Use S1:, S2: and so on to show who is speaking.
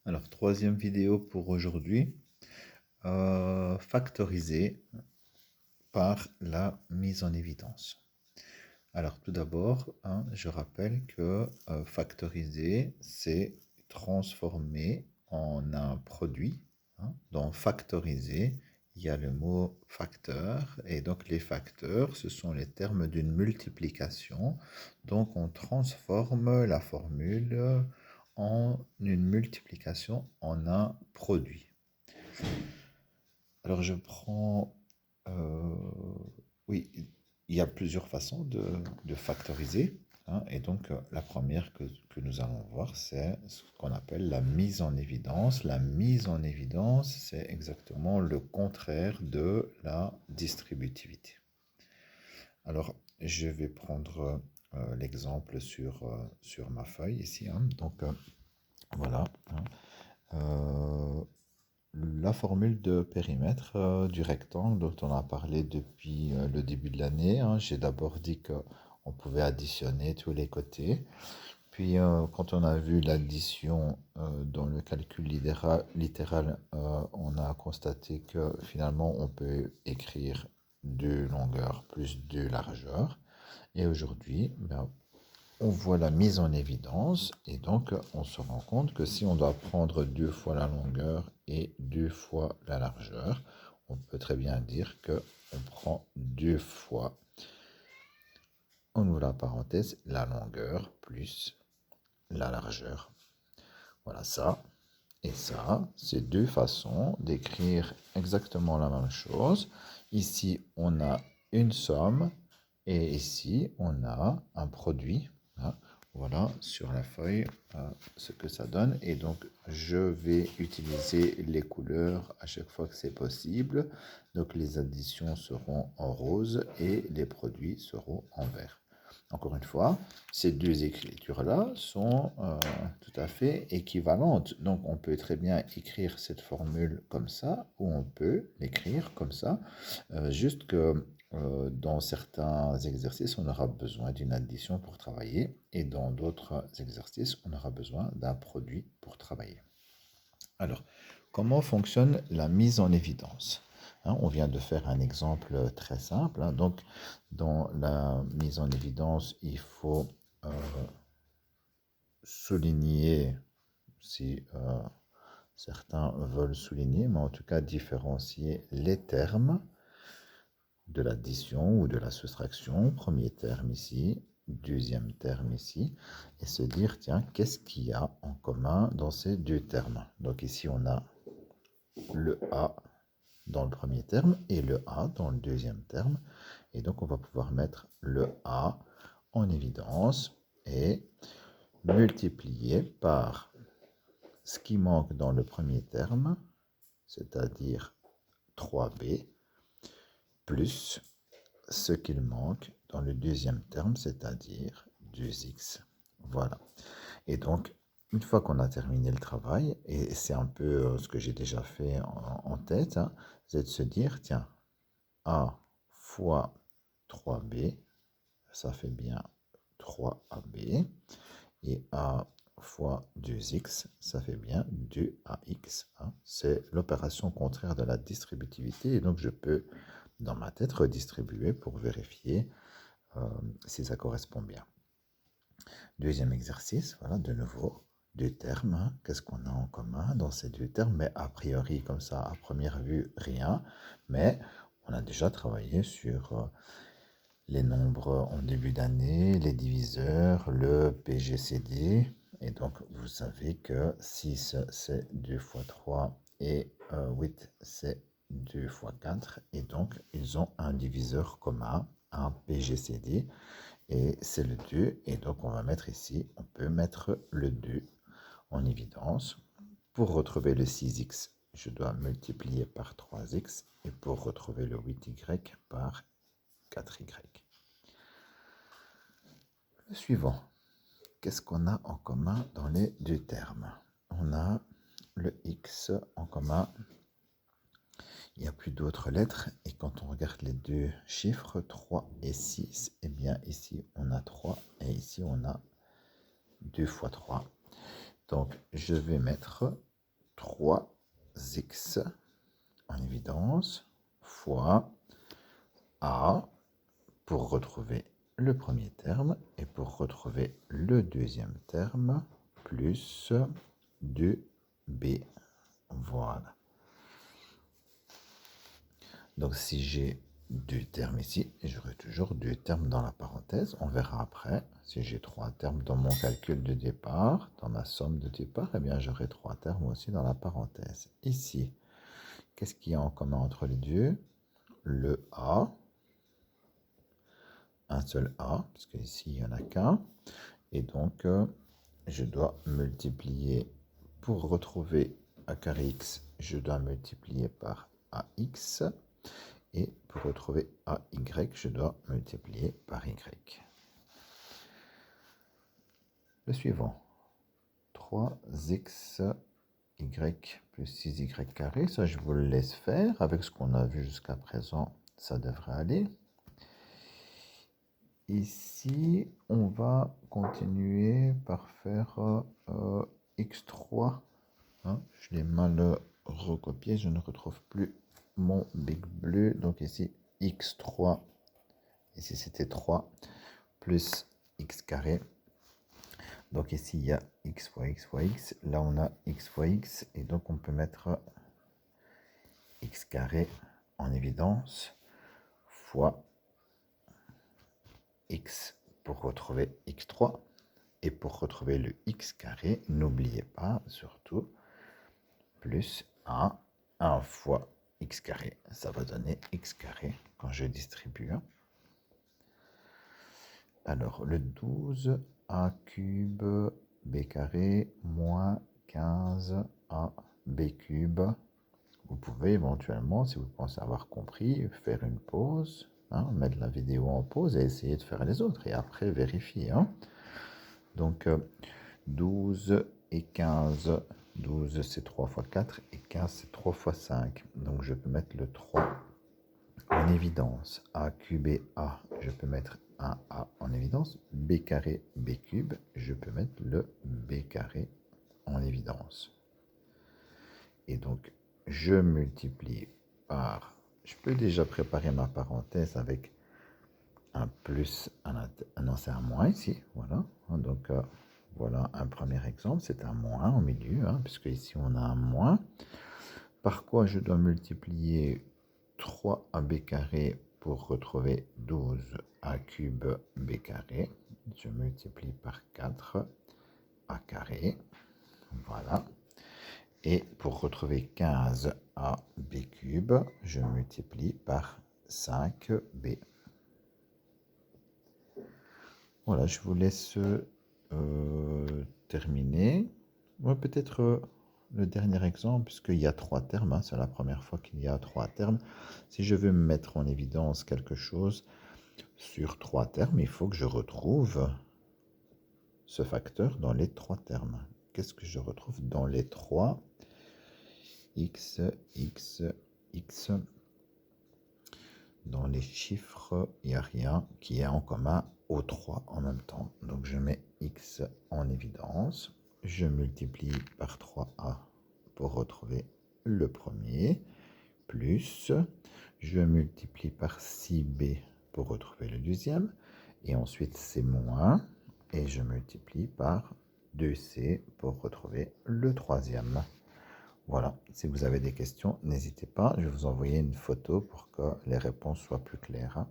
S1: Alors, troisième vidéo pour aujourd'hui, factoriser par la mise en évidence. Alors, tout d'abord, hein, je rappelle que factoriser, c'est transformer en un produit. Hein. Dans factoriser, il y a le mot facteur, et donc les facteurs, ce sont les termes d'une multiplication. Donc, on transforme la formule en une multiplication en un produit. Alors, je prends... euh, oui, il y a plusieurs façons de factoriser. Hein, et donc, la première que nous allons voir, c'est ce qu'on appelle la mise en évidence. La mise en évidence, c'est exactement le contraire de la distributivité. Alors, je vais prendre l'exemple sur ma feuille ici. Hein. Donc, voilà. Hein. Euh, La formule de périmètre du rectangle dont on a parlé depuis le début de l'année, hein. J'ai d'abord dit qu'on pouvait additionner tous les côtés. Puis quand on a vu l'addition dans le calcul littéral, on a constaté que finalement on peut écrire deux longueurs plus deux largeurs. Et aujourd'hui, ben, on voit la mise en évidence et donc on se rend compte que si on doit prendre deux fois la longueur et deux fois la largeur, on peut très bien dire que on prend deux fois, on ouvre la parenthèse, la longueur plus la largeur. Voilà ça. Et ça, c'est deux façons d'écrire exactement la même chose. Ici, on a une somme et ici, on a un produit. Hein. Voilà sur la feuille ce que ça donne. Et donc, je vais utiliser les couleurs à chaque fois que c'est possible. Donc, les additions seront en rose et les produits seront en vert. Encore une fois, ces deux écritures-là sont tout à fait équivalentes. Donc, on peut très bien écrire cette formule comme ça, ou on peut l'écrire comme ça. Juste que dans certains exercices, on aura besoin d'une addition pour travailler, et dans d'autres exercices, on aura besoin d'un produit pour travailler. Alors, comment fonctionne la mise en évidence? Hein, on vient de faire un exemple très simple. Hein. Donc, dans la mise en évidence, il faut euh, souligner, si certains veulent souligner, mais en tout cas différencier les termes de l'addition ou de la soustraction. Premier terme ici, deuxième terme ici, et se dire, tiens, qu'est-ce qu'il y a en commun dans ces deux termes? Donc ici, on a le A dans le premier terme et le A dans le deuxième terme. Et donc, on va pouvoir mettre le A en évidence et multiplier par ce qui manque dans le premier terme, c'est-à-dire 3B, plus ce qu'il manque dans le deuxième terme, c'est-à-dire 2x. Voilà. Et donc, une fois qu'on a terminé le travail, et c'est un peu ce que j'ai déjà fait en tête, hein, c'est de se dire, tiens, A fois 3B, ça fait bien 3AB, et A fois 2x, ça fait bien 2ax. Hein. C'est l'opération contraire de la distributivité, et donc je peux, dans ma tête, redistribuer pour vérifier si ça correspond bien. Deuxième exercice, voilà, de nouveau, deux termes. Hein. Qu'est-ce qu'on a en commun dans ces deux termes? Mais a priori, comme ça, à première vue, rien. Mais on a déjà travaillé sur les nombres en début d'année, les diviseurs, le PGCD. Et donc, vous savez que 6, c'est 2 fois 3 et 8, c'est 2 fois 4. Et donc, ils ont un diviseur commun, un PGCD, et c'est le 2. Et donc, on va mettre ici, on peut mettre le 2 en évidence. Pour retrouver le 6x, je dois multiplier par 3x. Et pour retrouver le 8y, par 4y. Le suivant, qu'est-ce qu'on a en commun dans les deux termes? On a le x en commun. Il n'y a plus d'autres lettres. Et quand on regarde les deux chiffres, 3 et 6, eh bien ici on a 3 et ici on a 2 fois 3. Donc je vais mettre 3x en évidence fois a pour retrouver le premier terme et pour retrouver le deuxième terme plus 2b. Voilà. Donc si j'ai deux termes ici, j'aurai toujours deux termes dans la parenthèse. On verra après. Si j'ai trois termes dans mon calcul de départ, dans ma somme de départ, eh bien j'aurai trois termes aussi dans la parenthèse. Ici, qu'est-ce qu'il y a en commun entre les deux? Le A, un seul A, parce qu'ici il n'y en a qu'un. Et donc, je dois multiplier, pour retrouver a carré x, je dois multiplier par ax. Et pour retrouver AY, je dois multiplier par Y. Le suivant, 3xy plus 6y carré. Ça, je vous le laisse faire. Avec ce qu'on a vu jusqu'à présent, ça devrait aller. Ici, on va continuer par faire x3. Hein, je l'ai mal recopié, je ne retrouve plus mon big bleu. Donc ici, x3. Ici, c'était 3 plus x carré. Donc ici, il y a x fois x fois x. Là, on a x fois x. Et donc, on peut mettre x carré en évidence fois x pour retrouver x3. Et pour retrouver le x carré, n'oubliez pas, surtout, plus 1 fois x carré. Ça va donner x carré quand je distribue. Alors, le 12a cube b carré moins 15a b cube. Vous pouvez éventuellement, si vous pensez avoir compris, faire une pause, mettre la vidéo en pause et essayer de faire les autres. Et après, vérifier. Donc, 12 et 15. 12, c'est 3 fois 4 et 15, c'est 3 fois 5. Donc, je peux mettre le 3 en évidence. A cube et A, je peux mettre un A en évidence. B carré, B cube, je peux mettre le B carré en évidence. Et donc, je multiplie par... Je peux déjà préparer ma parenthèse avec un plus, non, c'est un moins ici. Voilà. Donc, voilà un premier exemple. C'est un moins au milieu, puisque ici, on a un moins. Par quoi je dois multiplier 3ab carré pour retrouver 12a cube b carré. Je multiplie par 4a carré. Voilà. Et pour retrouver 15a b cube, je multiplie par 5b. Voilà, je vous laisse terminer. Peut-être le dernier exemple, puisqu'il y a trois termes, c'est la première fois qu'il y a trois termes. Si je veux mettre en évidence quelque chose sur trois termes, il faut que je retrouve ce facteur dans les trois termes. Qu'est-ce que je retrouve dans les trois? X, X, X. Dans les chiffres, il n'y a rien qui est en commun aux trois en même temps. Donc je mets X en évidence. Je multiplie par 3A pour retrouver le premier. Plus, je multiplie par 6B pour retrouver le deuxième. Et ensuite, c'est moins. Et je multiplie par 2C pour retrouver le troisième. Voilà, si vous avez des questions, n'hésitez pas. Je vais vous envoyer une photo pour que les réponses soient plus claires.